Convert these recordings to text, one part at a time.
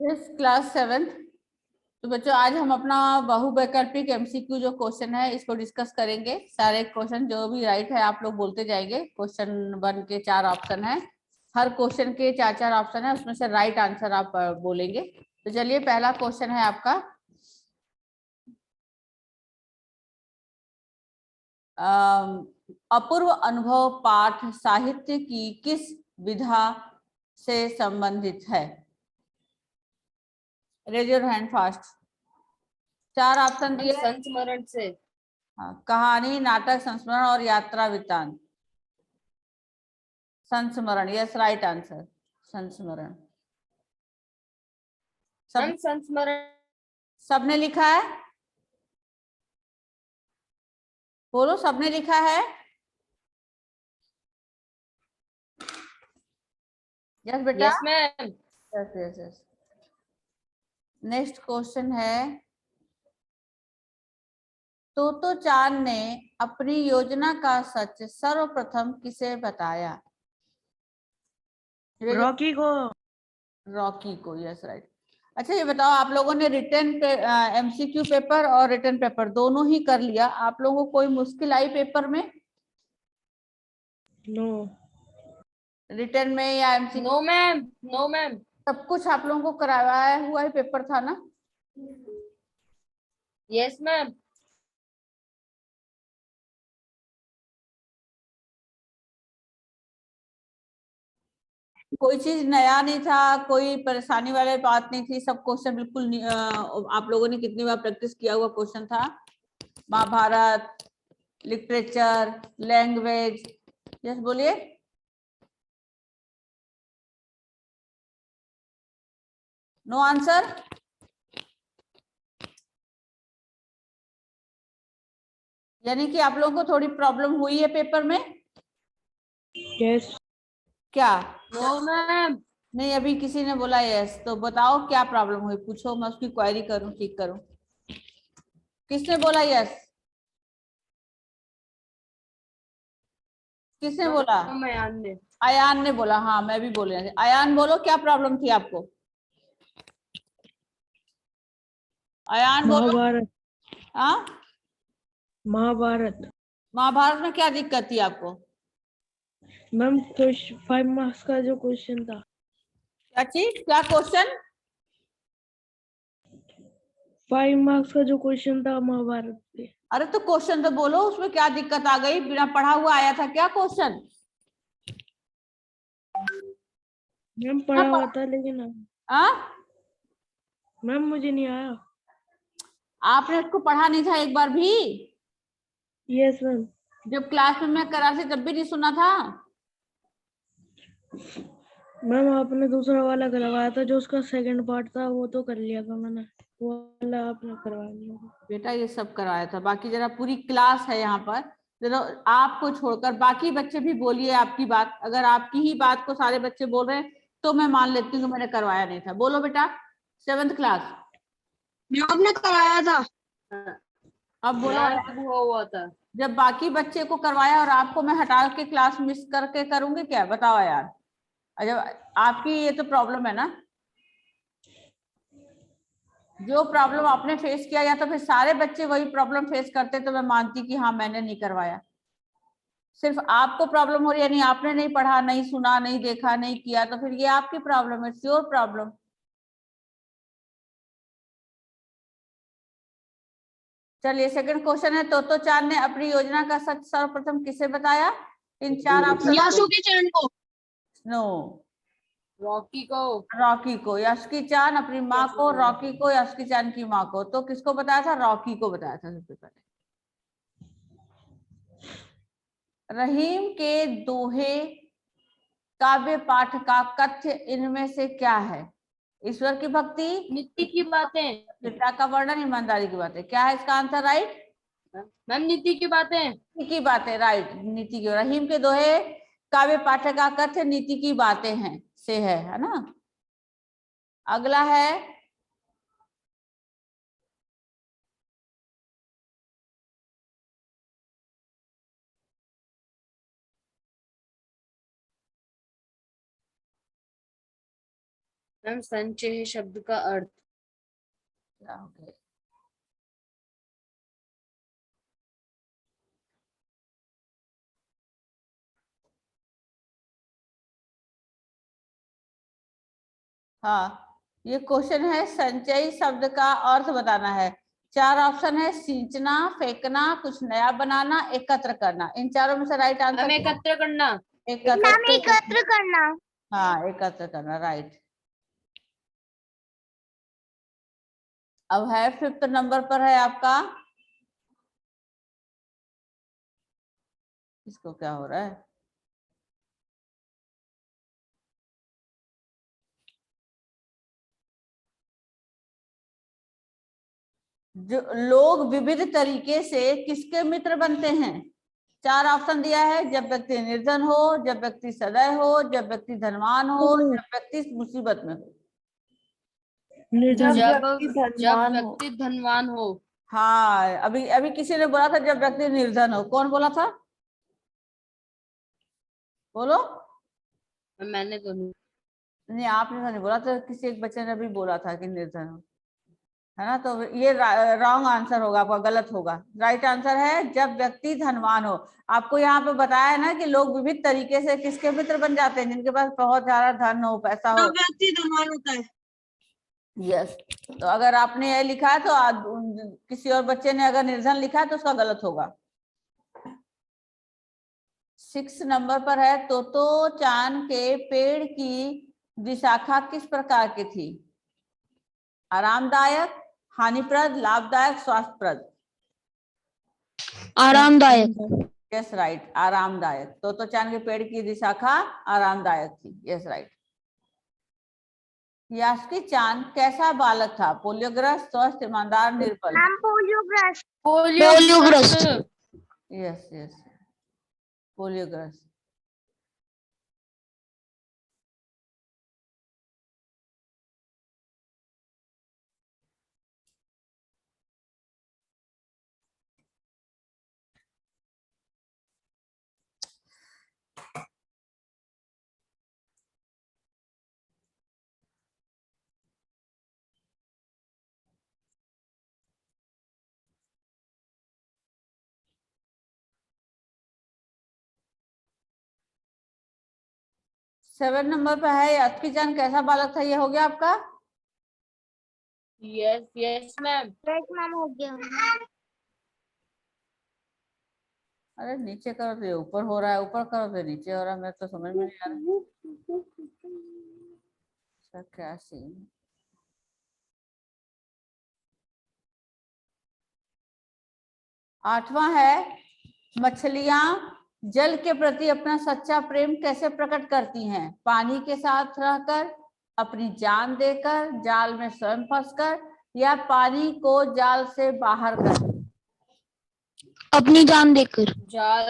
इस क्लास 7। तो बच्चों आज हम अपना बहुवैकल्पिक एमसीक्यू जो क्वेश्चन है इसको डिस्कस करेंगे। सारे क्वेश्चन जो भी राइट है आप लोग बोलते जाएंगे। क्वेश्चन 1 के 4 ऑप्शन है, हर क्वेश्चन के 4 ऑप्शन है, उसमें से राइट आंसर आप बोलेंगे। तो चलिए पहला क्वेश्चन है आपका, अपूर्व अनुभव पाठ साहित्य की किस विधा से संबंधित है? Raise your hand fast. 4 option दिए। संस्मरण से। कहानी, नाटक, संस्मरण और यात्रा वृत्तांत। संस्मरण, यस राइट आंसर, संस्मरण। संस्मरण। सबने लिखा है? बोलो, सबने लिखा है? यस बेटा। Yes ma'am. Yes yes yes. Next question है, तोतो चांद ने अपनी योजना का सच सर्वप्रथम किसे बताया? रॉकी को। रॉकी को, यस राइट। अच्छा ये बताओ, आप लोगों ने रिटर्न एमसीक्यू पेपर और रिटर्न पेपर दोनों ही कर लिया, आप लोगों को कोई मुश्किल आई पेपर में? नो। रिटर्न में या MCQ? No ma'am, no ma'am. सब कुछ आप लोगों को करवाया हुआ ही पेपर था ना? Yes ma'am. कोई चीज नया नहीं था, कोई परेशानी वाली बात नहीं थी, सब क्वेश्चन बिल्कुल आप लोगों ने कितनी बार प्रैक्टिस किया हुआ क्वेश्चन था। Mahabharat, literature, language. यस बोलिए। No answer. यानी कि आप लोगों को थोड़ी प्रॉब्लम हुई है पेपर में? यस। क्या? No ma'am. नहीं, अभी किसी ने बोला यस, तो बताओ क्या प्रॉब्लम हुई, पूछो, मैं उसकी क्वेरी करूं, ठीक करूं। किसने बोला यस? किसने बोला? अयान ने। अयान ने बोला। हाँ मैं भी बोल रही थी। अयान बोलो, क्या प्रॉब्लम थी आपको? अयान बोलो। महाभारत। हाँ, महाभारत। महाभारत में क्या दिक्कत थी आपको? मैम कुछ 5 मार्क्स का जो क्वेश्चन था। क्या चीज, क्या क्वेश्चन? 5 मार्क्स का जो क्वेश्चन था महाभारत पे। अरे तो क्वेश्चन तो बोलो, उसमें क्या दिक्कत आ गई? बिना पढ़ा हुआ आया था क्या क्वेश्चन? मैम पढ़ा हुआ था लेकिन हाँ, मैम मुझे नहीं आया। आपने उसको पढ़ा नहीं था एक बार भी? Yes ma'am. जब क्लास में मैं करा थी तब भी नहीं सुना था? मैम आपने दूसरा वाला करवाया था, जो उसका सेकंड पार्ट था वो तो कर लिया था मैंने, वो वाला आपने करवा लिया। बेटा ये सब कराया था, बाकी जरा पूरी क्लास है यहाँ पर, जरा आपको छोड़कर बाकी बच्चे भी बोलिए आपकी बात। अगर आपकी ही बात को सारे बच्चे बोल रहे हैं तो मैं मान लेती हूँ कि मैंने करवाया नहीं था। बोलो बेटा, 7th क्लास। आपने कराया था। अब बोलो यार, हुआ था। जब बाकी बच्चे को करवाया और आपको मैं हटा के क्लास मिस करके करूंगी क्या? बताओ यार। जब आपकी ये तो प्रॉब्लम है ना, जो प्रॉब्लम आपने फेस किया, या तो फिर सारे बच्चे वही प्रॉब्लम फेस करते तो मैं मानती कि हाँ मैंने नहीं करवाया। सिर्फ आपको प्रॉब्लम हो रही है, यानी आपने नहीं पढ़ा, नहीं सुना, नहीं देखा, नहीं किया, तो फिर ये आपकी प्रॉब्लम है, इट्स योर प्रॉब्लम। चलिए सेकंड क्वेश्चन है, तो चांद ने अपनी योजना का सच सर्वप्रथम किसे बताया? इन 4 ऑप्शन। यासुकी चैन को। नो, रॉकी को। रॉकी को। यासुकी चांद अपनी माँ को, रॉकी को, यासुकी चांद की माँ को। तो किसको बताया था? रॉकी को बताया था सबसे पहले। रहीम के दोहे काव्य पाठ का कथ्य इनमें से क्या है? ईश्वर की भक्ति, नीति की बातें। पिता का वर्णन, ईमानदारी की बातें। क्या है इसका आंसर? राइट, मैम नीति की बातें। नीति की बातें, राइट, नीति की। रहीम के दोहे काव्य पाठ का कथ्य नीति की बातें हैं से है ना। अगला है, मैम संचय शब्द का अर्थ। क्या हो गया? हाँ, ये क्वेश्चन है, संचयी शब्द का अर्थ बताना है। 4 ऑप्शन है, सींचना, फेंकना, कुछ नया बनाना, एकत्र करना। इन चारों में से राइट आंसर हमें एकत्र करना। एकत्र करना। हाँ, एकत्र करना, राइट। अब है 5th नंबर पर है आपका, इसको क्या हो रहा है? जो लोग विविध तरीके से किसके मित्र बनते हैं? 4 ऑप्शन दिया है, जब व्यक्ति निर्धन हो, जब व्यक्ति सदय हो, जब व्यक्ति धनवान हो, जब व्यक्ति मुसीबत में हो। निर्धन। जब व्यक्ति धनवान हो। हाँ, अभी अभी किसी ने बोला था जब व्यक्ति निर्धन हो। कौन बोला था? बोलो। मैंने तो नहीं, आपने तो नहीं बोला था, किसी एक बच्चे ने भी बोला था कि निर्धन हो, है ना? तो ये रॉन्ग आंसर होगा आपका, गलत होगा। राइट आंसर है जब व्यक्ति धनवान हो। आपको यहाँ पे बताया है ना कि लोग विविध तरीके से किसके मित्र बन जाते हैं? जिनके पास बहुत ज्यादा धन हो, पैसा हो। जब व्यक्ति धनवान होता है। यस। तो अगर आपने ये लिखा है तो किसी और बच्चे ने अगर निर्धन लिखा है तो उसका गलत होगा। 6 नंबर पर है, तोतो चान के पेड़ की विशाखा किस प्रकार की थी? आरामदायक, हानिप्रद, लाभदायक, स्वास्थ्यप्रद? आरामदायक। यस, राइट, आरामदायक। तोतो चान के पेड़ की विशाखा आरामदायक थी। Yes, right. यास्की चांद कैसा बालक था? पोलियोग्रस्त, स्वस्थ, ईमानदार, निर्बल? पोलियोग्रस्त। यस यस, पोलियोग्रस्त। सेवन नंबर पे है, यास्की चांद कैसा बालक था? ये हो गया आपका। Yes yes ma'am. हो गया। अरे नीचे करो तो ये ऊपर हो रहा है, ऊपर करो तो नीचे हो रहा है। मेरे तो समझ में नहीं आ रहा क्या सीन। आठवां है, मछलियां जल के प्रति अपना सच्चा प्रेम कैसे प्रकट करती हैं? पानी के साथ रहकर, अपनी जान देकर, जाल में स्वयं फंसकर, या पानी को जाल से बाहर कर? अपनी जान देकर। जाल।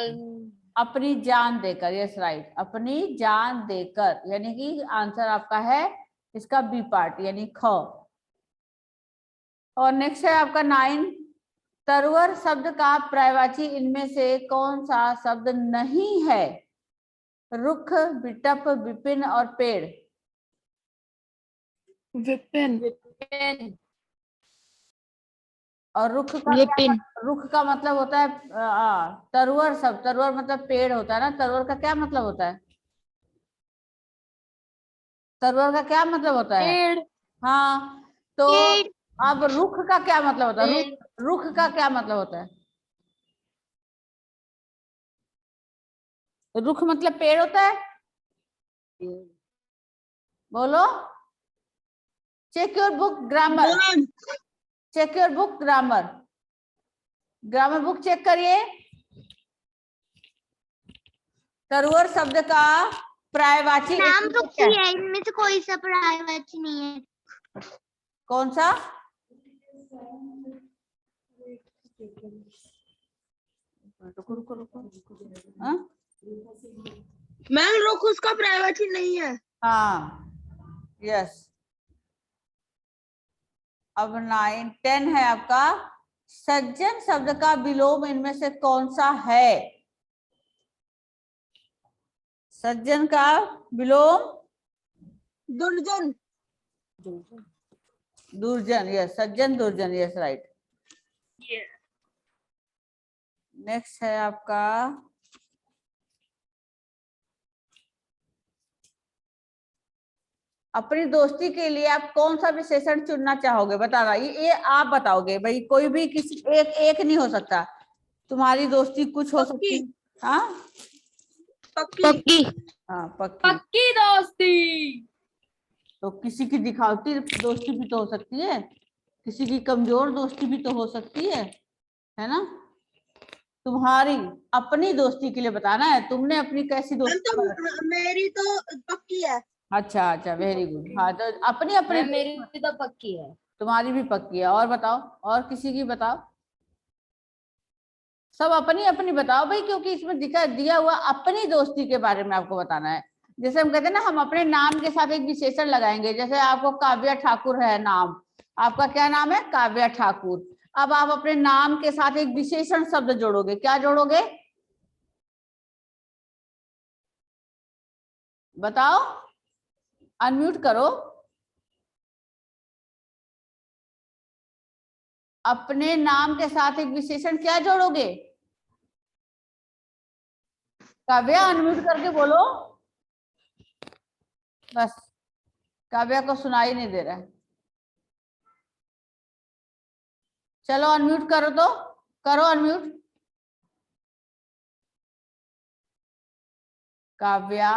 अपनी जान देकर। यस, राइट, अपनी जान देकर, यानी कि आंसर आपका है इसका बी पार्ट, यानी ख। और नेक्स्ट है आपका 9, तरवर शब्द का पर्यायवाची इनमें से कौन सा शब्द नहीं है? रुख, विटप, विपिन और पेड़? विपिन। विपिन। और रुख का विपिन। रुख का मतलब होता है तरवर शब्द, तरवर मतलब पेड़ होता है ना। तरवर का क्या मतलब होता है? तरवर का क्या मतलब होता है? पेड़। हाँ, तो अब रुख का क्या मतलब होता है? रुख का क्या मतलब होता है? रुख मतलब पेड़ होता है। बोलो। Check your book grammar, check your book grammar, grammar book check करिए। तरवर शब्द का पर्यायवाची नाम तो क्या है? इनमें से कोई सा पर्यायवाची नहीं है। कौन सा? रुको रुको रुको। हाँ? मैम रुख उसका पर्यायवाची नहीं है। हाँ, यस। अब 9, 10 है आपका, सज्जन शब्द का विलोम इनमें से कौन सा है? सज्जन का विलोम? दुर्जन। दुर्जन, यस, सज्जन दुर्जन, यस, राइट। नेक्स्ट है आपका अपनी दोस्ती के लिए आप कौन सा विशेषण चुनना चाहोगे, बताना। ये आप बताओगे भाई, कोई भी किसी एक नहीं हो सकता। तुम्हारी दोस्ती कुछ हो सकती है। हाँ पक्की। हाँ, पक्की। पक्की दोस्ती। तो किसी की दिखावटी दोस्ती भी तो हो सकती है, किसी की कमजोर दोस्ती भी तो हो सकती है ना। तुम्हारी अपनी दोस्ती के लिए बताना है, तुमने अपनी कैसी दोस्ती तो मेरी तो पक्की है। अच्छा अच्छा, वेरी गुड। हाँ, तो अपनी अपनी मेरी तो पक्की है। तुम्हारी भी पक्की है। और बताओ, और किसी की बताओ। सब अपनी अपनी बताओ भाई, क्योंकि इसमें दिया हुआ अपनी दोस्ती के बारे में आपको बताना है। जैसे हम कहते हैं ना, हम अपने नाम के साथ एक विशेषण लगाएंगे। जैसे आपको काव्या ठाकुर है नाम, आपका क्या नाम है, काव्या ठाकुर। अब आप अपने नाम के साथ एक विशेषण शब्द जोड़ोगे, क्या जोड़ोगे, बताओ, अनम्यूट करो। अपने नाम के साथ एक विशेषण क्या जोड़ोगे, काव्या अनम्यूट करके बोलो। बस, काव्या को सुनाई नहीं दे रहा है। चलो अनम्यूट करो, तो करो अनम्यूट। काव्या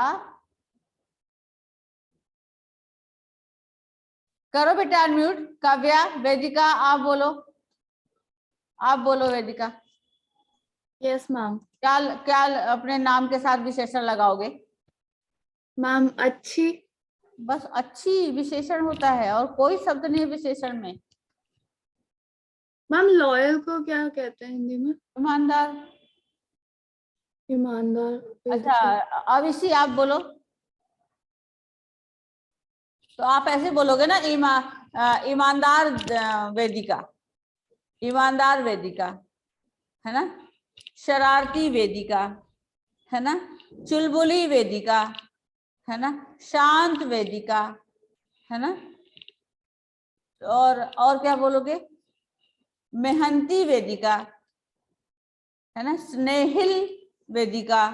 करो बेटा अनम्यूट। काव्या, वेदिका, आप बोलो, आप बोलो वेदिका। Yes ma'am. क्या क्या अपने नाम के साथ विशेषण लगाओगे। मैम अच्छी। बस अच्छी विशेषण होता है, और कोई शब्द नहीं है विशेषण में। मैम लॉयल को क्या कहते हैं हिंदी में? ईमानदार। ईमानदार। अच्छा, अब इसी आप बोलो। तो आप ऐसे बोलोगे ना, ईमानदार वेदिका, ईमानदार वेदिका, है ना। शरारती वेदिका, है ना। चुलबुली वेदिका, है ना। शांत वेदिका, है ना। और क्या बोलोगे, मेहनती वेदिका, है ना। स्नेहिल वेदिका।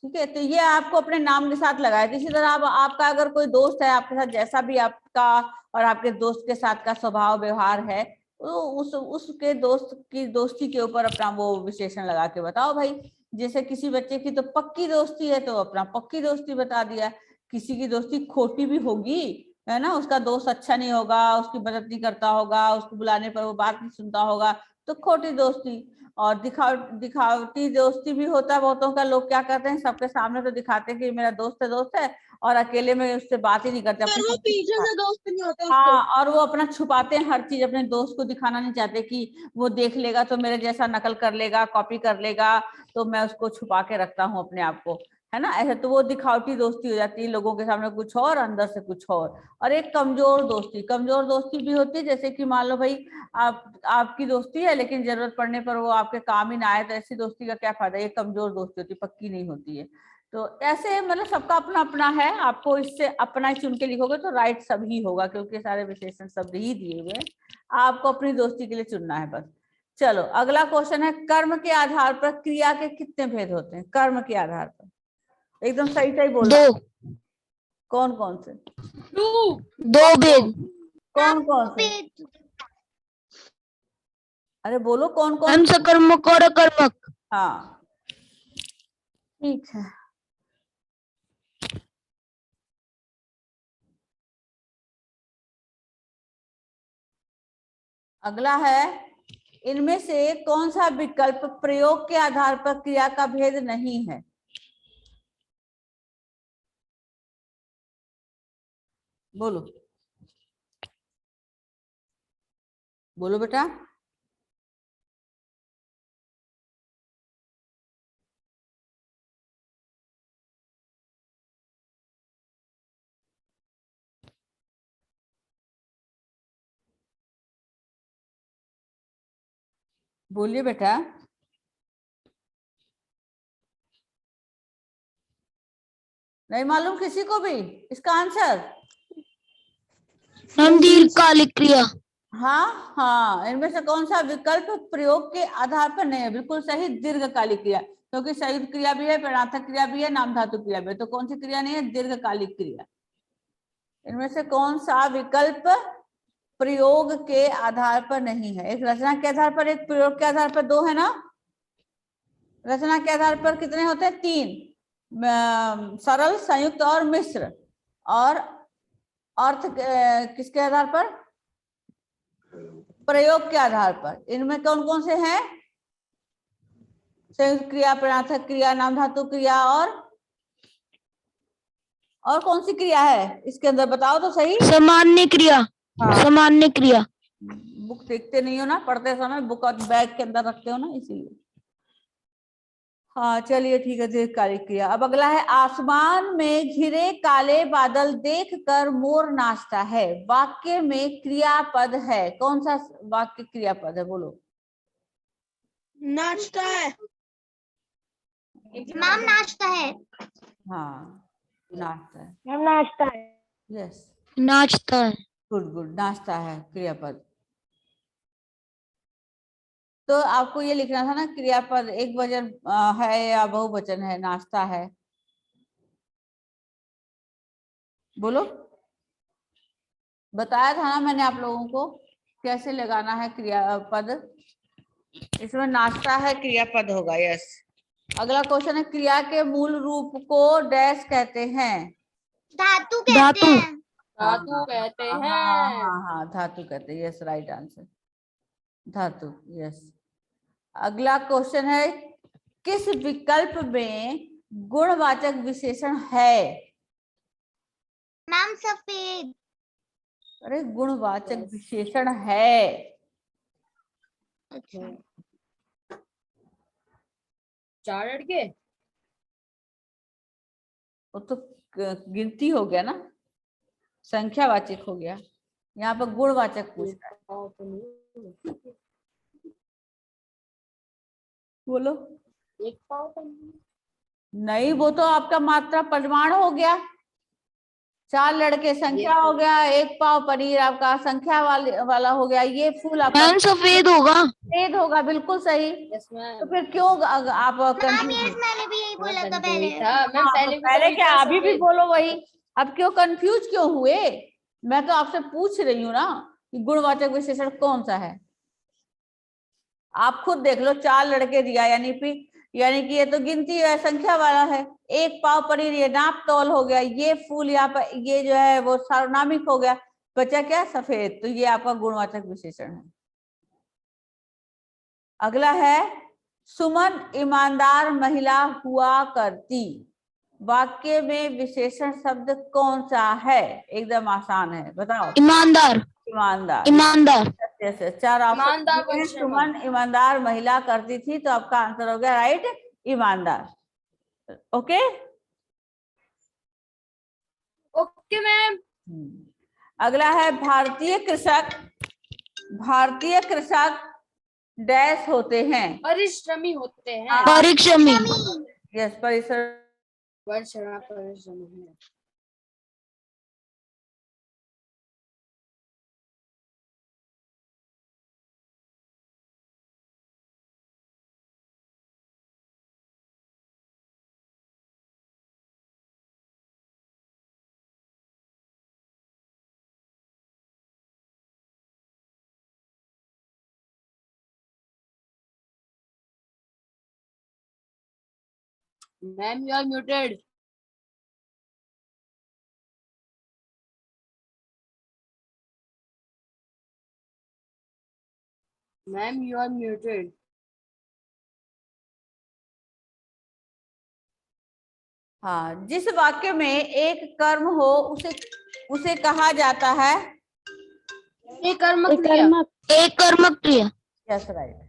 ठीक है, तो ये आपको अपने नाम के साथ लगाए। इसी तरह आपका अगर कोई दोस्त है आपके साथ, जैसा भी आपका और आपके दोस्त के साथ का स्वभाव व्यवहार है, तो उसके दोस्त की दोस्ती के ऊपर अपना वो विशेषण लगा के बताओ भाई। जैसे किसी बच्चे की तो पक्की दोस्ती है, तो अपना पक्की दोस्ती बता दिया। किसी की दोस्ती खोटी भी होगी, है ना, उसका दोस्त अच्छा नहीं होगा, उसकी मदद नहीं करता होगा, उसको बुलाने पर वो बात नहीं सुनता होगा, तो खोटी दोस्ती। और दिखावटी दोस्ती भी होता है बहुतों का। लोग क्या करते हैं, सबके सामने तो दिखाते हैं कि मेरा दोस्त है, और अकेले में उससे बात ही नहीं करते, पर अपनी वो हर चीज पीछे से दोस्त नहीं होता उसको। हाँ, और वो अपना छुपाते हैं हर चीज, अपने दोस्त को दिखाना नहीं चाहते कि वो देख लेगा तो मेरे जैसा नकल कर लेगा, कॉपी कर लेगा, तो मैं उसको छुपा के रखता हूँ अपने आप को, है ना। ऐसे तो वो दिखावटी दोस्ती हो जाती है, लोगों के सामने कुछ और, अंदर से कुछ और एक कमजोर दोस्ती भी होती है। जैसे कि मान लो भाई, आपकी दोस्ती है, लेकिन जरूरत पड़ने पर वो आपके काम ही ना आए, तो ऐसी दोस्ती का क्या फायदा। ये कमजोर दोस्ती होती है, पक्की नहीं होती है। तो ऐसे मतलब सबका अपना अपना है। आपको इससे अपना ही चुन के लिखोगे तो राइट सभी होगा, क्योंकि सारे विशेषण शब्द ही दिए हुए हैं। आपको अपनी दोस्ती के लिए चुनना है बस। चलो अगला क्वेश्चन है, कर्म के आधार पर क्रिया के कितने भेद होते हैं। कर्म के आधार पर एकदम सही सही बोलना। 2। कौन कौन से, 2 भेद। कौन कौन से, अरे बोलो कौन कौन। मैम सकर्मक और अकर्मक। हाँ ठीक है। अगला है, इनमें से कौन सा विकल्प प्रयोग के आधार पर क्रिया का भेद नहीं है। बोलो बोलो बेटा। बोलिए बेटा। नहीं मालूम किसी को भी इसका आंसर। मैम दीर्घकालिक क्रिया। हाँ हाँ, इनमें से कौन सा विकल्प प्रयोग के आधार पर नहीं है? बिल्कुल सही, दीर्घकालिक क्रिया, क्योंकि संयुक्त क्रिया भी है, परिणार्थक क्रिया भी है, नाम धातु क्रिया भी है, तो कौन सी क्रिया नहीं है? दीर्घकालिक क्रिया। इनमें से कौन सा विकल्प प्रयोग के आधार पर नहीं है? एक रचना के आधार पर, एक प्रयोग के आधार पर, दो है ना? रचना के आधार पर कितने होते हैं? तीन, सरल, संयुक्त और मिश्र। और अर्थ किसके आधार पर? प्रयोग के आधार पर। इनमें कौन कौन से हैं? संयुक्त क्रिया, परिणार्थक क्रिया, नाम धातु क्रिया, और कौन सी क्रिया है इसके अंदर? बताओ तो सही। सामान्य क्रिया। हाँ। सामान्य क्रिया। बुक देखते नहीं हो ना, पढ़ते समय बुक और बैग के अंदर रखते हो ना, इसीलिए। हाँ चलिए ठीक है, दीर्घकालिक क्रिया। अब अगला है, आसमान में घिरे काले बादल देखकर मोर नाचता है। वाक्य में क्रियापद है, कौन सा वाक्य क्रियापद है? बोलो। नाचता है। मैम नाचता है। हाँ, नाचता है। मैम नाचता है। यस, नाचता है। गुड गुड, नाचता है क्रियापद। तो आपको ये लिखना था ना, क्रियापद एक वचन है या बहुवचन है? नाचता है, बोलो। बताया था ना मैंने आप लोगों को कैसे लगाना है क्रियापद। इसमें नाचता है क्रियापद होगा। यस। अगला क्वेश्चन है, क्रिया के मूल रूप को डैश कहते हैं? धातु कहते धातु। हैं। धातु कहते हाँ हैं। हाँ हाँ, धातु कहते हैं। यस, राइट आंसर, धातु। यस। अगला क्वेश्चन है, किस विकल्प में गुणवाचक विशेषण है? मैम सफेद। अरे, गुणवाचक विशेषण है। अच्छा। 4 लड़के। वो तो गिनती हो गया ना, संख्यावाचक हो गया। यहाँ पर गुणवाचक पूछ रहा है। बोलो। एक पाव नहीं, वो तो आपका मात्रा परिमाण हो गया। 4 लड़के संख्या हो गया, एक पाव पनीर आपका संख्या वाला हो गया। ये फूल आपका मैम सफेद होगा। सफेद होगा, बिल्कुल सही। Yes ma'am. तो फिर क्यों आप मैम कंफ्यूज? यस मैंने भी यही बोला था वही पहले। था मैम, पहले भी तो पहले वही क्या, था, अभी भी सफेद। बोलो वही। अब क्यों कंफ्यूज क्यों हुए? मैं तो आपसे पूछ रही हूँ ना कि गुणवाचक विशेषण कौन सा है। आप खुद देख लो, 4 लड़के दिया, यानी कि ये तो गिनती है, संख्या वाला है। एक पाव पनीर, ये नाप तौल हो गया। ये फूल यहाँ पर, ये जो है वो सार्वनामिक हो गया। बचा क्या? सफेद। तो ये आपका गुणवाचक विशेषण है। अगला है, सुमन ईमानदार महिला हुआ करती। वाक्य में विशेषण शब्द कौन सा है? एकदम आसान है, बताओ। ईमानदार। ईमानदार। ईमानदार। जैसे 4 ऑप्शन ईमानदार दिए हैं। पक्ष में। सुमन ईमानदार महिला करती थी, तो आपका आंसर हो गया राइट, ईमानदार। ओके। Okay ma'am. अगला है, भारतीय कृषक डैश होते हैं? परिश्रमी होते हैं। हाँ। परिश्रमी। यस, परिश्रम। परिश्रमी है। Ma'am you are muted. Ma'am you are muted. हाँ, जिस वाक्य में एक कर्म हो उसे कहा जाता है? एक कर्मक क्रिया। एक कर्मक क्रिया। Yes, right.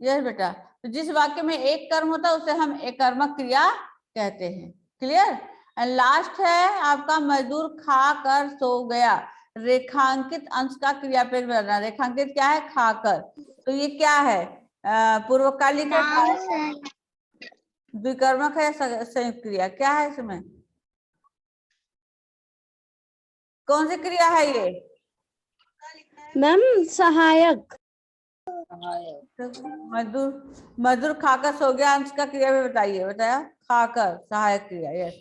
यस बेटा, तो जिस वाक्य में एक कर्म होता है उसे हम एकर्मक क्रिया कहते हैं। क्लियर। एंड लास्ट है आपका मजदूर खा कर सो गया। रेखांकित अंश का क्रियापद बनना। रेखांकित क्या है? खाकर। तो ये क्या है? पूर्वकालिक है, द्विकर्मक है, संयुक्त क्रिया? क्या है इसमें? कौन सी क्रिया है ये? मैम सहायक। मजदूर खाकर सो गया, अंश का क्रिया भी बताइए। बताया खाकर, सहायक क्रिया। यस।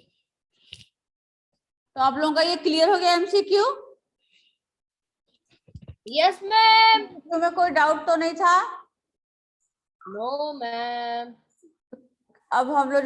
तो आप लोगों का ये क्लियर हो गया एमसीक्यू? Yes ma'am. तुम्हें कोई डाउट तो नहीं था? No ma'am. अब हम लोग